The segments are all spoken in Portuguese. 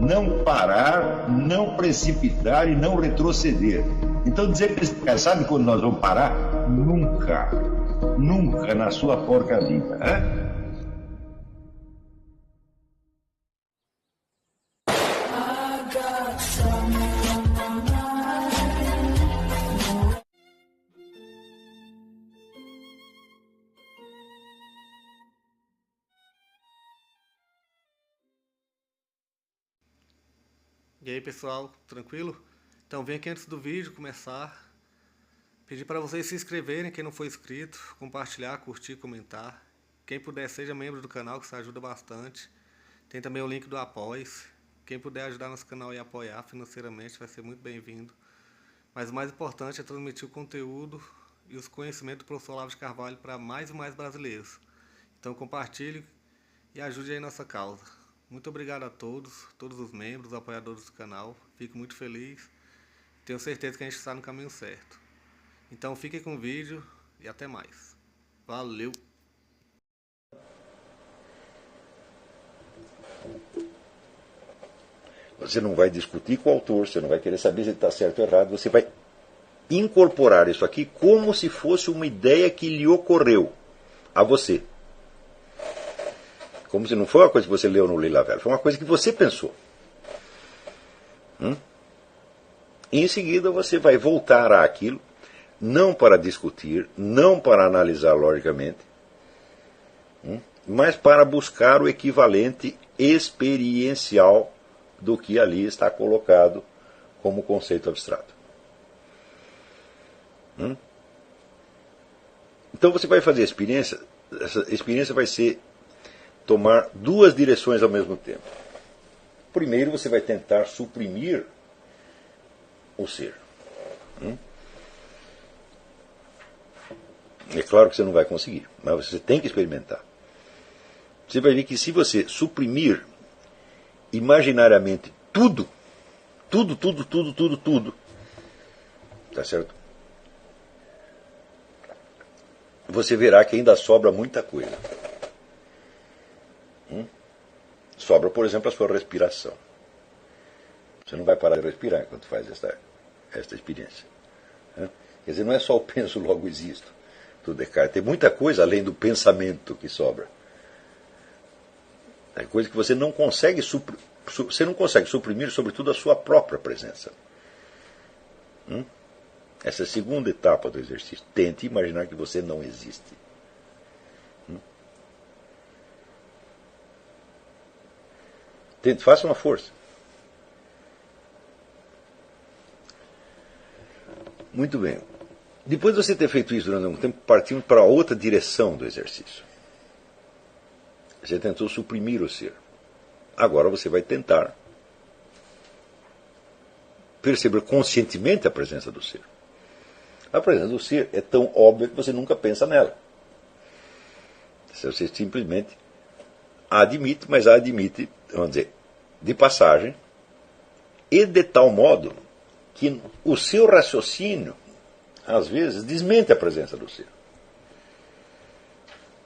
não parar, não precipitar e não retroceder. Então dizer para esse cara, sabe quando nós vamos parar? Nunca. Nunca na sua porca vida. Né? E aí pessoal, tranquilo? Então vem aqui antes do vídeo começar, pedir para vocês se inscreverem, quem não for inscrito, compartilhar, curtir, comentar. Quem puder seja membro do canal, que isso ajuda bastante. Tem também o link do Apoia-se. Quem puder ajudar nosso canal e apoiar financeiramente vai ser muito bem-vindo. Mas o mais importante é transmitir o conteúdo e os conhecimentos do professor Olavo de Carvalho para mais e mais brasileiros. Então compartilhe e ajude aí nossa causa. Muito obrigado a todos os membros, apoiadores do canal. Fico muito feliz. Tenho certeza que a gente está no caminho certo. Então fiquem com o vídeo e até mais. Valeu! Você não vai discutir com o autor, você não vai querer saber se ele está certo ou errado. Você vai incorporar isso aqui como se fosse uma ideia que lhe ocorreu a você. Como se não foi uma coisa que você leu no Lila Velho, foi uma coisa que você pensou. E em seguida você vai voltar àquilo, não para discutir, não para analisar logicamente, mas para buscar o equivalente experiencial do que ali está colocado como conceito abstrato. Então você vai fazer a experiência, essa experiência vai ser tomar duas direções ao mesmo tempo. Primeiro você vai tentar suprimir o ser. É claro que você não vai conseguir, mas você tem que experimentar. Você vai ver que se você suprimir imaginariamente tudo, tá certo? Você verá que ainda sobra muita coisa. Sobra, por exemplo, a sua respiração. Você não vai parar de respirar enquanto faz esta experiência. Quer dizer, não é só o penso, logo existo do Descartes. Tem muita coisa além do pensamento que sobra. É coisa que você não consegue suprimir, sobretudo, a sua própria presença. Essa é a segunda etapa do exercício. Tente imaginar que você não existe. Tente, faça uma força. Muito bem. Depois de você ter feito isso durante algum tempo, partimos para outra direção do exercício. Você tentou suprimir o ser. Agora você vai tentar perceber conscientemente a presença do ser. A presença do ser é tão óbvia que você nunca pensa nela. Você simplesmente a admite, mas a admite, vamos dizer, de passagem, e de tal modo que o seu raciocínio, às vezes, desmente a presença do ser.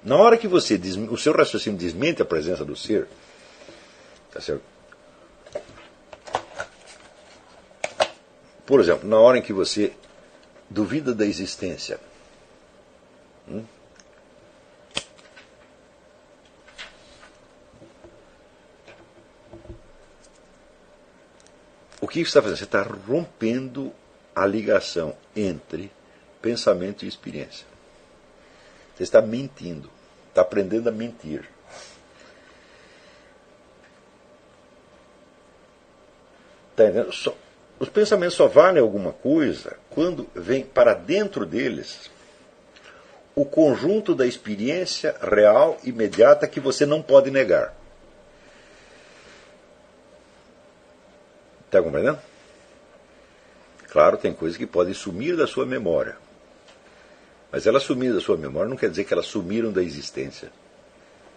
Na hora que o seu raciocínio desmente a presença do ser, tá certo? Por exemplo, na hora em que você duvida da existência, o que você está fazendo? Você está rompendo a ligação entre pensamento e experiência. Você está mentindo. Está aprendendo a mentir. Está entendendo? Os pensamentos só valem alguma coisa quando vem para dentro deles o conjunto da experiência real, imediata, que você não pode negar. Está compreendendo? Claro, tem coisas que podem sumir da sua memória. Mas elas sumiram da sua memória não quer dizer que elas sumiram da existência.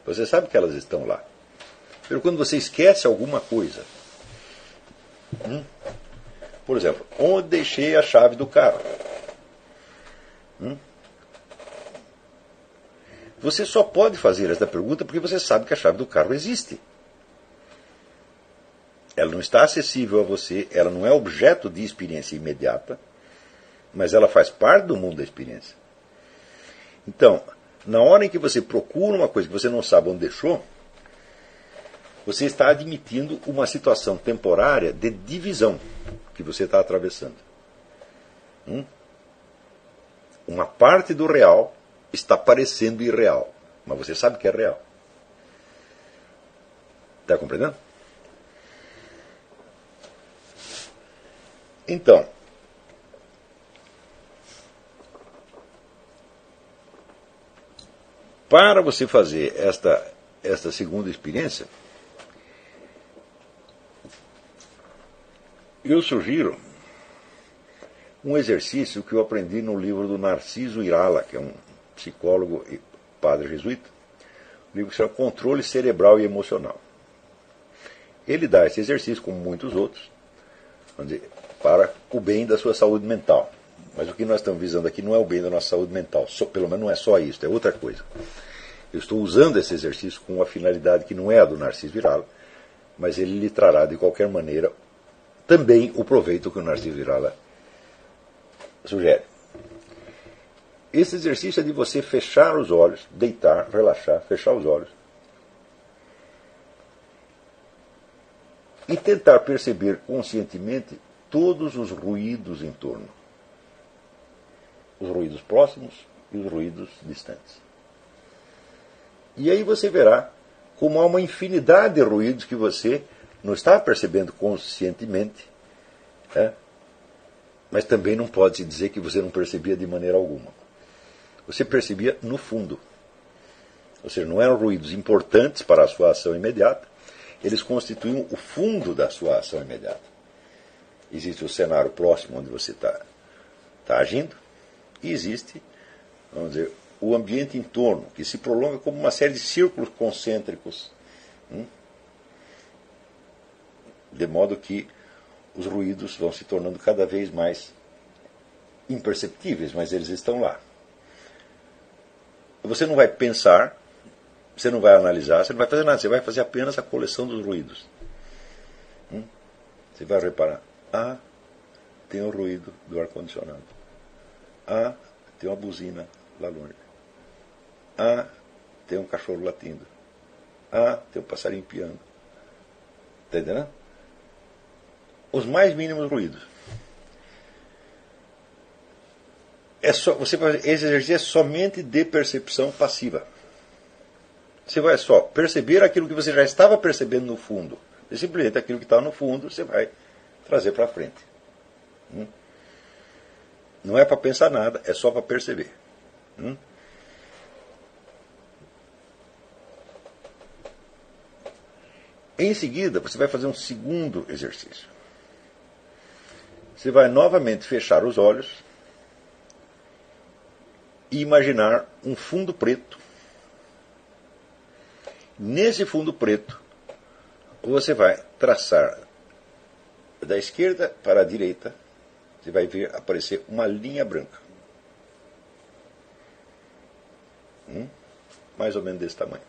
Você sabe que elas estão lá. Mas quando você esquece alguma coisa, por exemplo, onde deixei a chave do carro? Você só pode fazer esta pergunta porque você sabe que a chave do carro existe. Ela não está acessível a você, ela não é objeto de experiência imediata, mas ela faz parte do mundo da experiência. Então, na hora em que você procura uma coisa que você não sabe onde deixou, você está admitindo uma situação temporária de divisão que você está atravessando. Uma parte do real está parecendo irreal, mas você sabe que é real. Está compreendendo? Então, para você fazer esta segunda experiência, eu sugiro um exercício que eu aprendi no livro do Narciso Irala, que é um psicólogo e padre jesuíta, um livro que se chama Controle Cerebral e Emocional. Ele dá esse exercício, como muitos outros, para o bem da sua saúde mental. Mas o que nós estamos visando aqui não é o bem da nossa saúde mental, pelo menos não é só isso, é outra coisa. Eu estou usando esse exercício com uma finalidade que não é a do Narciso Irala, mas ele lhe trará, de qualquer maneira, também o proveito que o Narciso Irala sugere. Esse exercício é de você fechar os olhos, deitar, relaxar, fechar os olhos e tentar perceber conscientemente todos os ruídos em torno. Os ruídos próximos e os ruídos distantes. E aí você verá como há uma infinidade de ruídos que você não está percebendo conscientemente, mas também não pode se dizer que você não percebia de maneira alguma. Você percebia no fundo. Ou seja, não eram ruídos importantes para a sua ação imediata, eles constituem o fundo da sua ação imediata. Existe o cenário próximo onde você está agindo, e existe, vamos dizer, o ambiente em torno, que se prolonga como uma série de círculos concêntricos, de modo que os ruídos vão se tornando cada vez mais imperceptíveis, mas eles estão lá. Você não vai pensar, você não vai analisar, você não vai fazer nada, você vai fazer apenas a coleção dos ruídos. Você vai reparar, tem o ruído do ar-condicionado. Tem uma buzina lá longe. Tem um cachorro latindo. Tem um passarinho piando. Está entendendo? Os mais mínimos ruídos. Esse exercício é somente de percepção passiva. Você vai só perceber aquilo que você já estava percebendo no fundo. E simplesmente aquilo que está no fundo você vai trazer para frente. Não é para pensar nada, é só para perceber. Em seguida, você vai fazer um segundo exercício. Você vai novamente fechar os olhos e imaginar um fundo preto. Nesse fundo preto, você vai traçar da esquerda para a direita, você vai ver aparecer uma linha branca. Mais ou menos desse tamanho.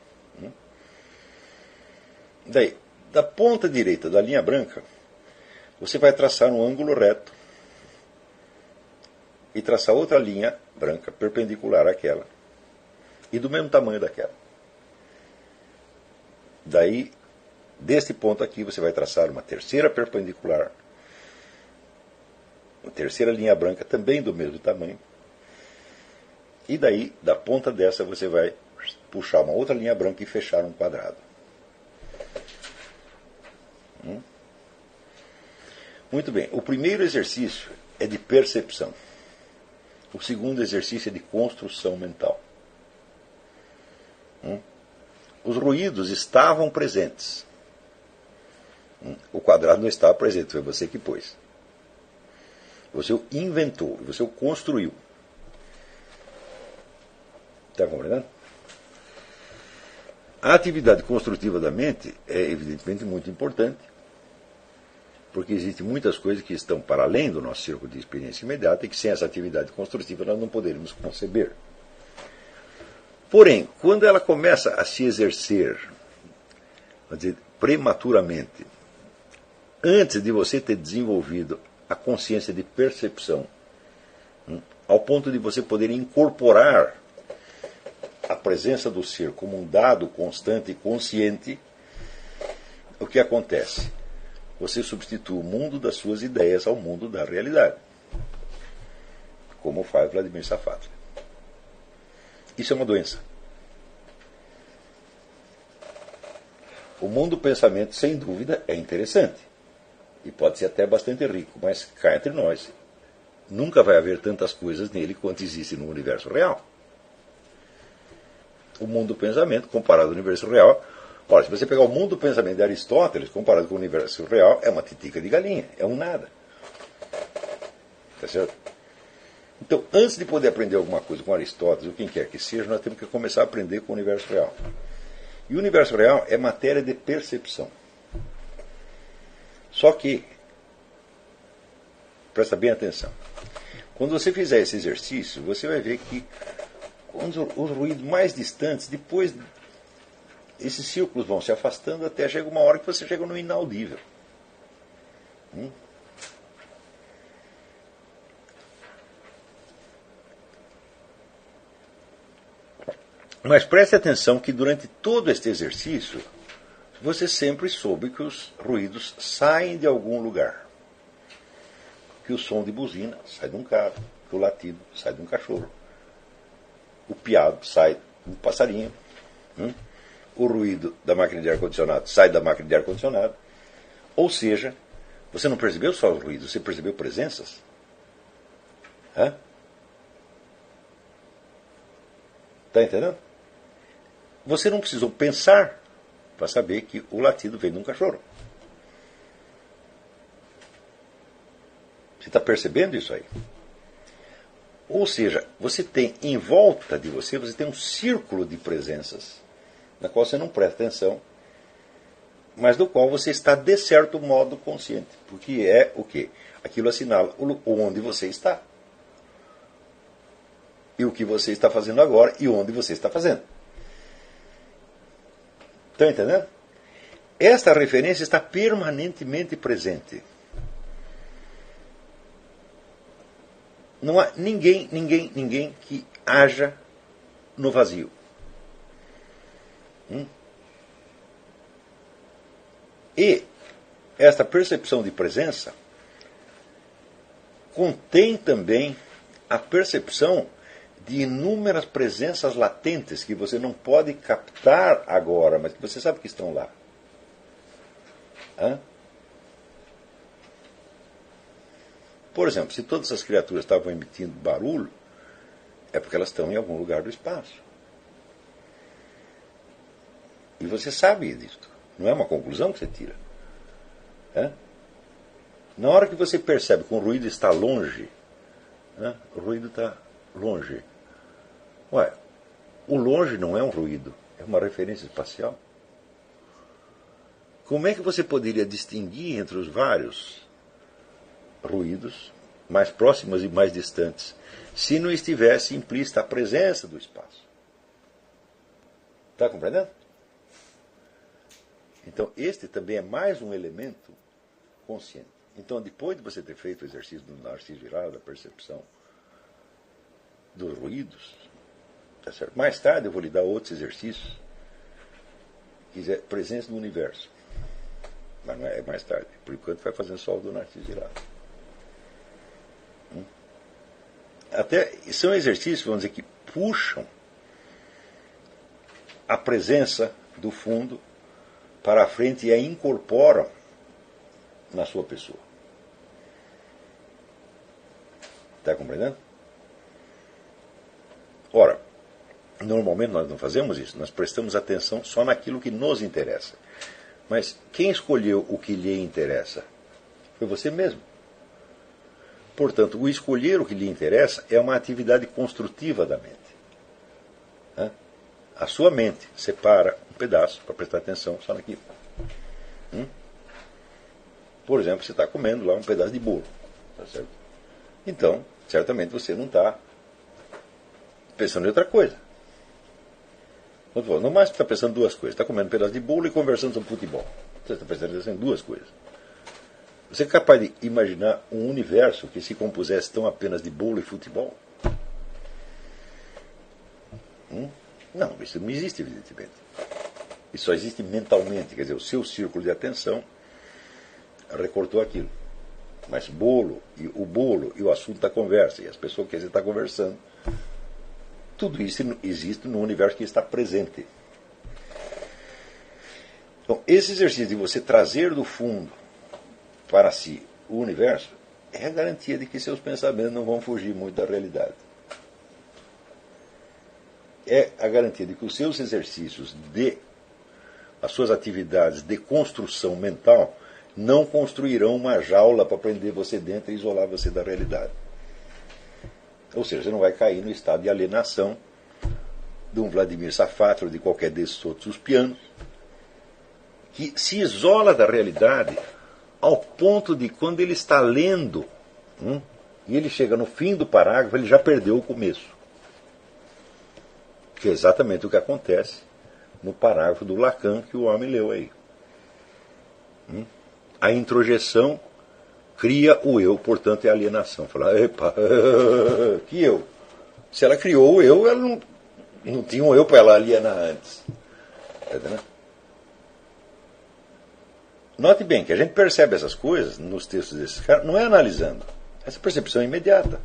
Daí, da ponta direita da linha branca, você vai traçar um ângulo reto e traçar outra linha branca perpendicular àquela e do mesmo tamanho daquela. Daí, deste ponto aqui, você vai traçar uma terceira perpendicular, uma terceira linha branca também do mesmo tamanho, e daí, da ponta dessa, você vai puxar uma outra linha branca e fechar um quadrado. Muito bem, o primeiro exercício é de percepção. O segundo exercício é de construção mental. Os ruídos estavam presentes. O quadrado não estava presente, foi você que pôs. Você o inventou, você o construiu. Está compreendendo? A atividade construtiva da mente é evidentemente muito importante, porque existem muitas coisas que estão para além do nosso círculo de experiência imediata e que sem essa atividade construtiva nós não poderíamos conceber. Porém, quando ela começa a se exercer, vamos dizer, prematuramente, antes de você ter desenvolvido a consciência de percepção, ao ponto de você poder incorporar a presença do ser como um dado constante e consciente, o que acontece? Você substitui o mundo das suas ideias ao mundo da realidade, como faz Vladimir Safatli. Isso é uma doença. O mundo do pensamento, sem dúvida, é interessante e pode ser até bastante rico, mas cá entre nós, nunca vai haver tantas coisas nele quanto existe no universo real. O mundo do pensamento, comparado ao universo real, olha, se você pegar o mundo do pensamento de Aristóteles, comparado com o universo real, é uma titica de galinha, é um nada. Tá certo? Então, antes de poder aprender alguma coisa com Aristóteles, ou quem quer que seja, nós temos que começar a aprender com o universo real. E o universo real é matéria de percepção. Só que, presta bem atenção, quando você fizer esse exercício, você vai ver que os ruídos mais distantes, depois esses círculos vão se afastando até chega uma hora que você chega no inaudível. Mas preste atenção que durante todo este exercício, você sempre soube que os ruídos saem de algum lugar. Que o som de buzina sai de um carro, que o latido sai de um cachorro, o piado sai de um passarinho, o ruído da máquina de ar-condicionado sai da máquina de ar-condicionado. Ou seja, você não percebeu só os ruídos, você percebeu presenças. Está entendendo? Você não precisou pensar para saber que o latido vem de um cachorro. Você está percebendo isso aí? Ou seja, você tem em volta de você, você tem um círculo de presenças, na qual você não presta atenção, mas do qual você está, de certo modo, consciente. Porque é o quê? Aquilo assinala onde você está. E o que você está fazendo agora e onde você está fazendo. Estão entendendo? Esta referência está permanentemente presente. Não há ninguém que haja no vazio. E esta percepção de presença contém também a percepção de inúmeras presenças latentes que você não pode captar agora, mas que você sabe que estão lá. Por exemplo, se todas as criaturas estavam emitindo barulho, é porque elas estão em algum lugar do espaço. E você sabe disso. Não é uma conclusão que você tira. Na hora que você percebe que o ruído está longe, o ruído está longe. Ué, o longe não é um ruído, é uma referência espacial. Como é que você poderia distinguir entre os vários ruídos, mais próximos e mais distantes, se não estivesse implícita a presença do espaço? Está compreendendo? Então, este também é mais um elemento consciente. Então, depois de você ter feito o exercício do Narciso Virado, da percepção dos ruídos, tá certo? Mais tarde eu vou lhe dar outros exercícios, que é presença no universo. Mas não é mais tarde. Por enquanto vai fazendo só o do Narciso Virado. Até são exercícios, vamos dizer, que puxam a presença do fundo para a frente e a incorporam na sua pessoa. Está compreendendo? Ora, normalmente nós não fazemos isso, nós prestamos atenção só naquilo que nos interessa. Mas quem escolheu o que lhe interessa? Foi você mesmo. Portanto, o escolher o que lhe interessa é uma atividade construtiva da mente. A sua mente separa um pedaço para prestar atenção só naquilo. Por exemplo, você está comendo lá um pedaço de bolo. Tá certo? Então, certamente você não está pensando em outra coisa. No mais, você está pensando em duas coisas. Está comendo um pedaço de bolo e conversando sobre futebol. Você está prestando atenção em duas coisas. Você é capaz de imaginar um universo que se compusesse tão apenas de bolo e futebol? Não, isso não existe, evidentemente. Isso só existe mentalmente, quer dizer, o seu círculo de atenção recortou aquilo. Mas o bolo e o assunto da conversa, e as pessoas que você está conversando, tudo isso existe no universo que está presente. Então, esse exercício de você trazer do fundo para si o universo é a garantia de que seus pensamentos não vão fugir muito da realidade. É a garantia de que os seus exercícios, as suas atividades de construção mental, não construirão uma jaula para prender você dentro e isolar você da realidade. Ou seja, você não vai cair no estado de alienação de um Vladimir Safatli ou de qualquer desses outros pianos, que se isola da realidade ao ponto de, quando ele está lendo, e ele chega no fim do parágrafo, ele já perdeu o começo. Que é exatamente o que acontece no parágrafo do Lacan que o homem leu aí. A introjeção cria o eu, portanto é alienação. Fala, epa, que eu? Se ela criou o eu, ela não tinha um eu para ela alienar antes. Entendeu? Note bem que a gente percebe essas coisas nos textos desses caras, não é analisando. Essa percepção é imediata.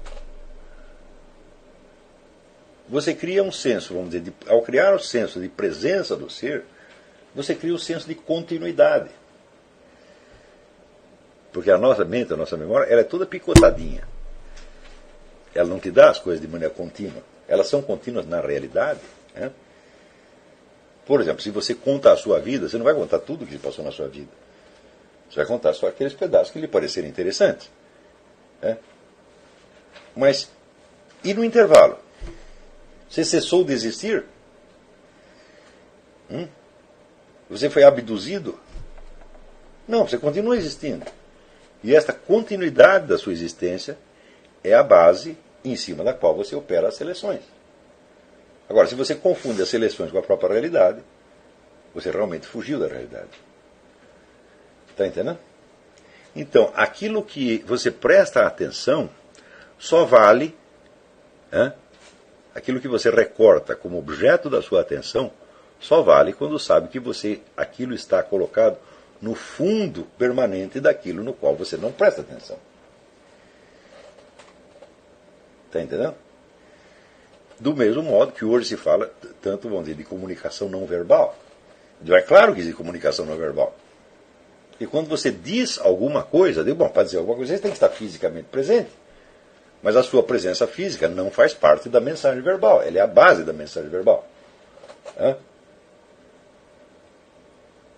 Você cria um senso, vamos dizer, ao criar o senso de presença do ser, você cria o senso de continuidade. Porque a nossa mente, a nossa memória, ela é toda picotadinha. Ela não te dá as coisas de maneira contínua. Elas são contínuas na realidade. Né? Por exemplo, se você conta a sua vida, você não vai contar tudo o que passou na sua vida. Você vai contar só aqueles pedaços que lhe parecerem interessantes. Né? Mas, e no intervalo? Você cessou de existir? Você foi abduzido? Não, você continua existindo. E esta continuidade da sua existência é a base em cima da qual você opera as seleções. Agora, se você confunde as seleções com a própria realidade, você realmente fugiu da realidade. Está entendendo? Então, aquilo que você presta atenção só vale... Aquilo que você recorta como objeto da sua atenção só vale quando sabe que aquilo está colocado no fundo permanente daquilo no qual você não presta atenção. Está entendendo? Do mesmo modo que hoje se fala tanto, vamos dizer, de comunicação não verbal. É claro que existe comunicação não verbal. E quando você diz alguma coisa, para dizer alguma coisa, você tem que estar fisicamente presente. Mas a sua presença física não faz parte da mensagem verbal. Ela é a base da mensagem verbal.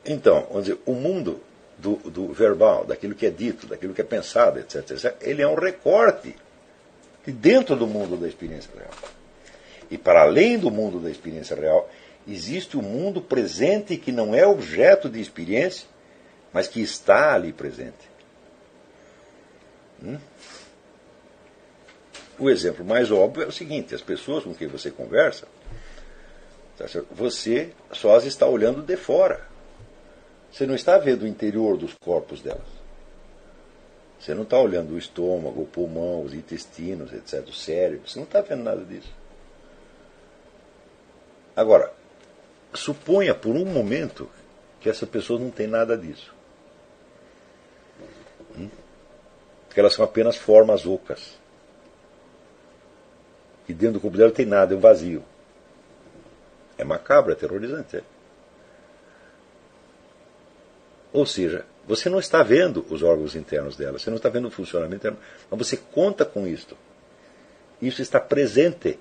Então, vamos dizer, o mundo do verbal, daquilo que é dito, daquilo que é pensado, etc., ele é um recorte de dentro do mundo da experiência real. E para além do mundo da experiência real, existe o mundo presente que não é objeto de experiência, mas que está ali presente. O exemplo mais óbvio é o seguinte: as pessoas com quem você conversa, você só as está olhando de fora. Você não está vendo o interior dos corpos delas. Você não está olhando o estômago, o pulmão, os intestinos, etc., o cérebro. Você não está vendo nada disso. Agora, suponha por um momento que essa pessoa não tem nada disso. Que elas são apenas formas ocas. E dentro do corpo dela não tem nada, é um vazio. É macabro, é aterrorizante. Ou seja, você não está vendo os órgãos internos dela, você não está vendo o funcionamento interno, mas você conta com isto. Isso está presente.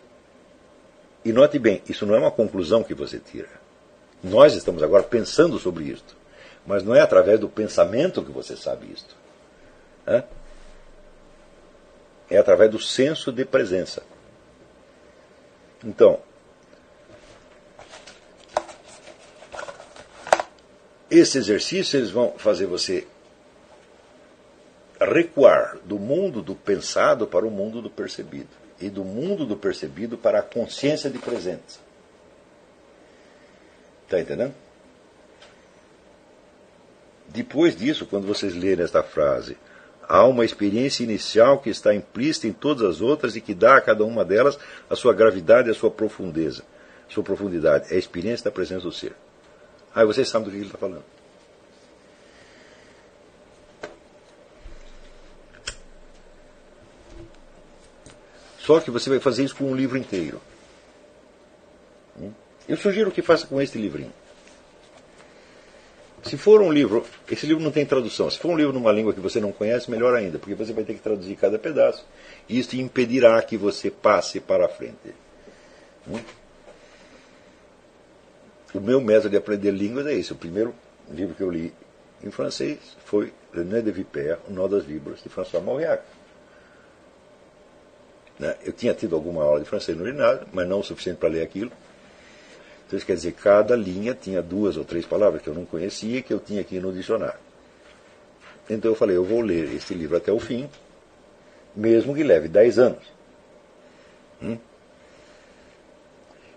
E note bem, isso não é uma conclusão que você tira. Nós estamos agora pensando sobre isto, mas não é através do pensamento que você sabe isto. É através do senso de presença. Então, esse exercício eles vão fazer você recuar do mundo do pensado para o mundo do percebido. E do mundo do percebido para a consciência de presença. Está entendendo? Depois disso, quando vocês lerem esta frase, há uma experiência inicial que está implícita em todas as outras e que dá a cada uma delas a sua gravidade e a sua profundeza. Sua profundidade é a experiência da presença do ser. Aí vocês sabem do que ele está falando. Só que você vai fazer isso com um livro inteiro. Eu sugiro que faça com este livrinho. Se for um livro, esse livro não tem tradução. Se for um livro numa língua que você não conhece, melhor ainda, porque você vai ter que traduzir cada pedaço. E isso impedirá que você passe para a frente. O meu método de aprender línguas é esse. O primeiro livro que eu li em francês foi Le Nez de Vipère, O Nó das Víboras, de François Mauriac. Eu tinha tido alguma aula de francês no ginásio, mas não o suficiente para ler aquilo. Então isso quer dizer, cada linha tinha 2 ou 3 palavras que eu não conhecia, que eu tinha aqui no dicionário. Então eu falei, eu vou ler este livro até o fim, mesmo que leve 10 anos.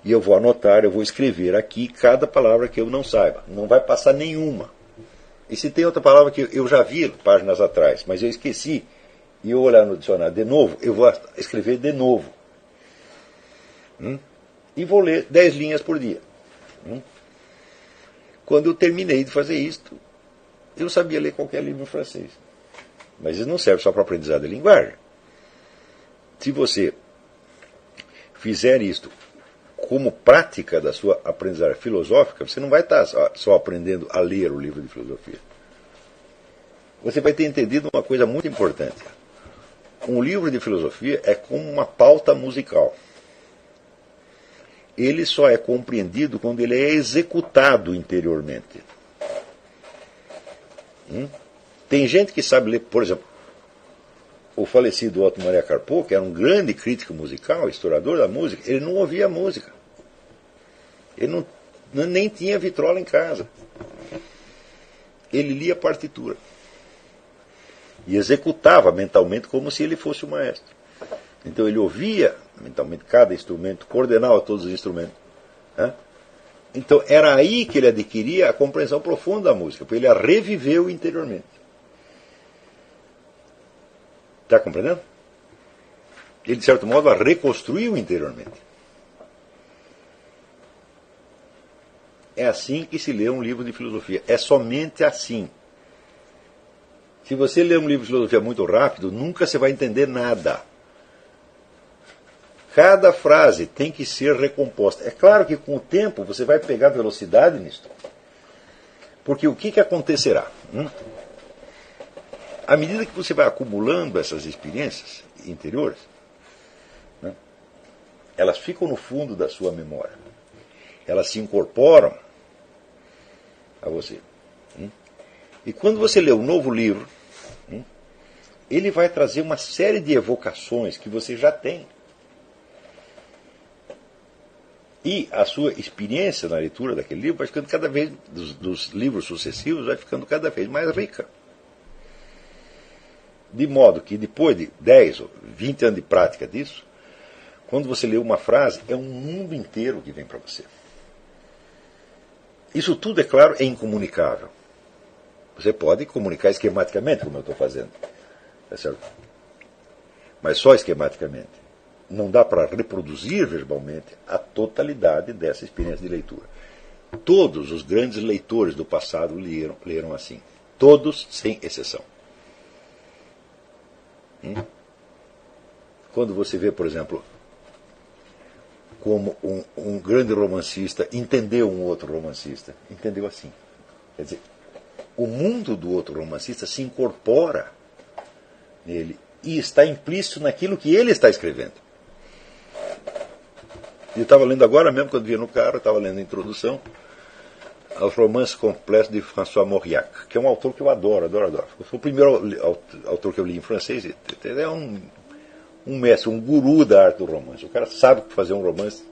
E eu vou anotar, eu vou escrever aqui cada palavra que eu não saiba. Não vai passar nenhuma. E se tem outra palavra que eu já vi páginas atrás, mas eu esqueci, e eu olhar no dicionário de novo, eu vou escrever de novo. E vou ler 10 linhas por dia. Quando eu terminei de fazer isto, eu sabia ler qualquer livro em francês. Mas isso não serve só para aprendizado de linguagem. Se você fizer isto como prática da sua aprendizagem filosófica, você não vai estar só aprendendo a ler o livro de filosofia. Você vai ter entendido uma coisa muito importante. Um livro de filosofia é como uma pauta musical. Ele só é compreendido quando ele é executado interiormente. Tem gente que sabe ler, por exemplo, o falecido Otto Maria Carpo, que era um grande crítico musical, historiador da música, ele não ouvia música. Ele nem tinha vitrola em casa. Ele lia partitura. E executava mentalmente como se ele fosse o maestro. Então ele ouvia mentalmente cada instrumento, coordenava todos os instrumentos. Então era aí que ele adquiria a compreensão profunda da música, porque ele a reviveu interiormente. Está compreendendo? Ele, de certo modo, a reconstruiu interiormente. É assim que se lê um livro de filosofia. É somente assim. Se você ler um livro de filosofia muito rápido, nunca você vai entender nada. Cada frase tem que ser recomposta. É claro que com o tempo você vai pegar velocidade nisto. Porque o que acontecerá? À medida que você vai acumulando essas experiências interiores, elas ficam no fundo da sua memória. Elas se incorporam a você. E quando você lê um novo livro, ele vai trazer uma série de evocações que você já tem. E a sua experiência na leitura daquele livro vai ficando cada vez, dos livros sucessivos, vai ficando cada vez mais rica. De modo que depois de 10 ou 20 anos de prática disso, quando você lê uma frase, é um mundo inteiro que vem para você. Isso tudo, é claro, é incomunicável. Você pode comunicar esquematicamente, como eu estou fazendo. É certo? Mas só esquematicamente. Não dá para reproduzir verbalmente a totalidade dessa experiência de leitura. Todos os grandes leitores do passado leram assim. Todos, sem exceção. Quando você vê, por exemplo, como um grande romancista entendeu um outro romancista, entendeu assim. Quer dizer, o mundo do outro romancista se incorpora nele e está implícito naquilo que ele está escrevendo. Eu estava lendo agora mesmo, quando vinha no carro, eu estava lendo a introdução aos romances completos de François Mauriac, que é um autor que eu adoro. Foi o primeiro autor que eu li em francês. Ele é um mestre, um guru da arte do romance. O cara sabe fazer um romance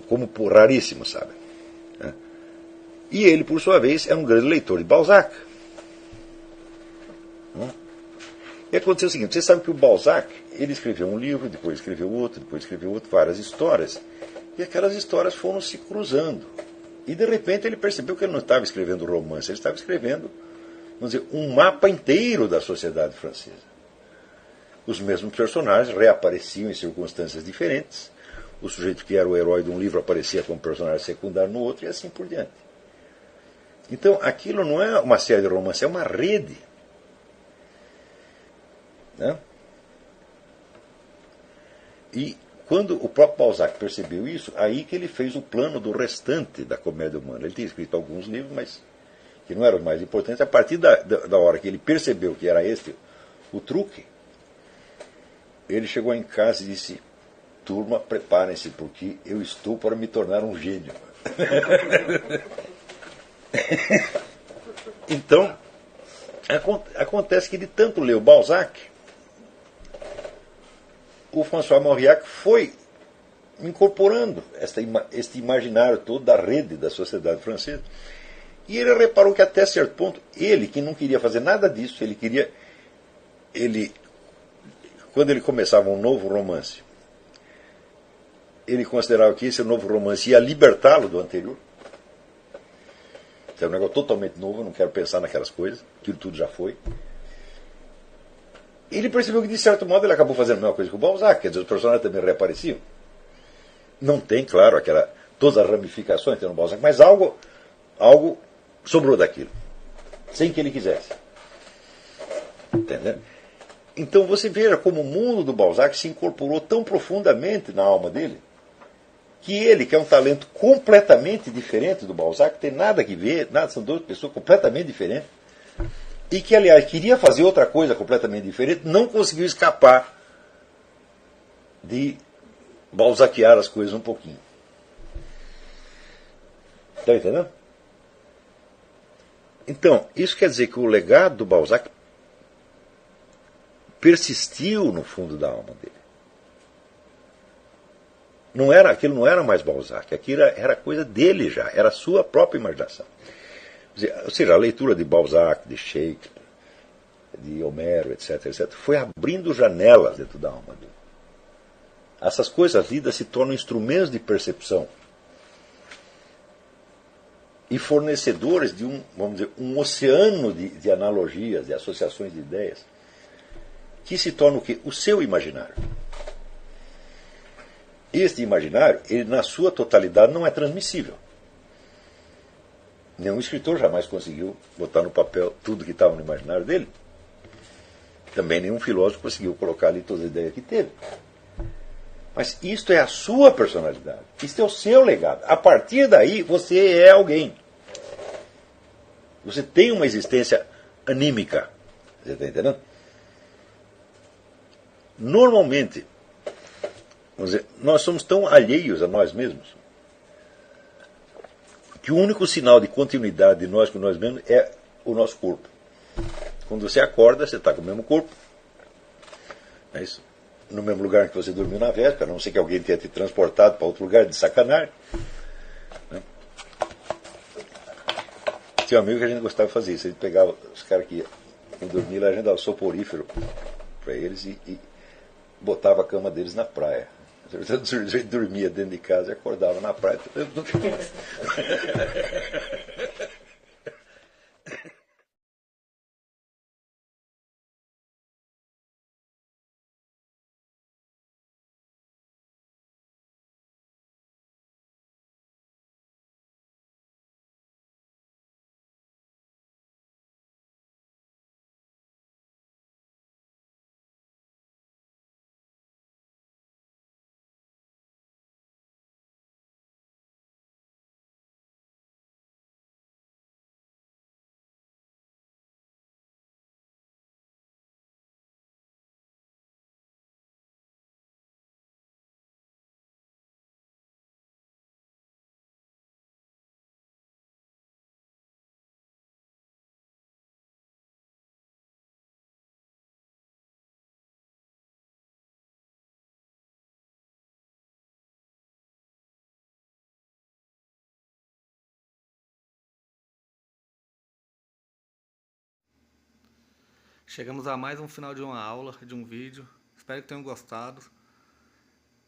como raríssimo, sabe? E ele, por sua vez, é um grande leitor de Balzac. E aconteceu o seguinte, você sabe que o Balzac, ele escreveu um livro, depois escreveu outro, várias histórias. E aquelas histórias foram se cruzando. E de repente ele percebeu que ele não estava escrevendo romance, ele estava escrevendo, vamos dizer, um mapa inteiro da sociedade francesa. Os mesmos personagens reapareciam em circunstâncias diferentes. O sujeito que era o herói de um livro aparecia como personagem secundário no outro e assim por diante. Então aquilo não é uma série de romance, é uma rede. Né? E quando o próprio Balzac percebeu isso, aí que ele fez o plano do restante da comédia humana. Ele tinha escrito alguns livros, mas que não eram os mais importantes. A partir da hora que ele percebeu que era este o truque, ele chegou em casa e disse: turma, preparem-se, porque eu estou para me tornar um gênio. Então, acontece que de tanto ler o Balzac, o François Mauriac foi incorporando este imaginário todo da rede da sociedade francesa. E ele reparou que até certo ponto, ele, que não queria fazer nada disso, quando ele começava um novo romance, ele considerava que esse novo romance ia libertá-lo do anterior. É um negócio totalmente novo, eu não quero pensar naquelas coisas, aquilo tudo já foi. Ele percebeu que, de certo modo, ele acabou fazendo a mesma coisa que o Balzac, quer dizer, os personagens também reapareciam. Não tem, claro, todas as ramificações que tem no Balzac, mas algo sobrou daquilo, sem que ele quisesse. Entendeu? Então você veja como o mundo do Balzac se incorporou tão profundamente na alma dele, que ele, que é um talento completamente diferente do Balzac, tem nada que ver, são duas pessoas completamente diferentes, e que, aliás, queria fazer outra coisa completamente diferente, não conseguiu escapar de balzaquear as coisas um pouquinho. Está entendendo? Então, isso quer dizer que o legado do Balzac persistiu no fundo da alma dele. Aquilo não era mais Balzac, aquilo era coisa dele já, era a sua própria imaginação. Ou seja, a leitura de Balzac, de Shakespeare, de Homero, etc., foi abrindo janelas dentro da alma dele. Essas coisas lidas se tornam instrumentos de percepção e fornecedores de um oceano de analogias, de associações de ideias, que se torna o quê? O seu imaginário. Este imaginário, ele na sua totalidade não é transmissível. Nenhum escritor jamais conseguiu botar no papel tudo que estava no imaginário dele. Também nenhum filósofo conseguiu colocar ali todas as ideias que teve. Mas isto é a sua personalidade. Isto é o seu legado. A partir daí, você é alguém. Você tem uma existência anímica. Você está entendendo? Normalmente, vamos dizer, nós somos tão alheios a nós mesmos que o único sinal de continuidade de nós com nós mesmos é o nosso corpo. Quando você acorda, você está com o mesmo corpo. É isso? No mesmo lugar que você dormiu na véspera, a não ser que alguém tenha te transportado para outro lugar de sacanagem. Né? Tinha um amigo que a gente gostava de fazer isso. A gente pegava os caras que iam dormir lá, a gente dava soporífero para eles e botava a cama deles na praia. A gente dormia dentro de casa e acordava na praia. Chegamos a mais um final de uma aula, de um vídeo. Espero que tenham gostado.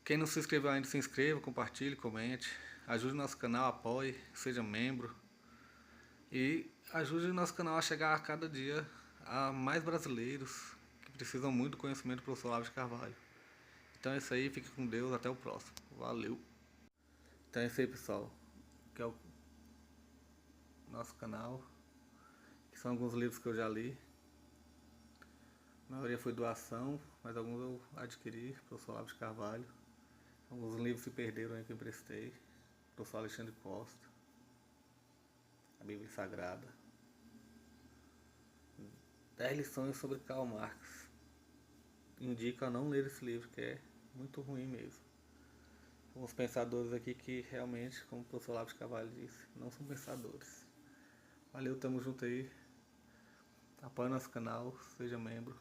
Quem não se inscreveu ainda, se inscreva, compartilhe, comente. ajude nosso canal, apoie, seja membro. E ajude o nosso canal a chegar a cada dia a mais brasileiros que precisam muito do conhecimento do professor Olavo de Carvalho. Então é isso aí, fique com Deus, até o próximo. Valeu! Então é isso aí, pessoal, que é o nosso canal, que são alguns livros que eu já li. A maioria foi doação, mas alguns eu adquiri, professor Olavo de Carvalho. Alguns livros se perderam aí que eu emprestei, professor Alexandre Costa, a Bíblia Sagrada, 10 lições sobre Karl Marx. Indico a não ler esse livro, que é muito ruim mesmo. Alguns pensadores aqui que realmente, como o professor Olavo de Carvalho disse, não são pensadores. Valeu, tamo junto aí. Apoie nosso canal, seja membro.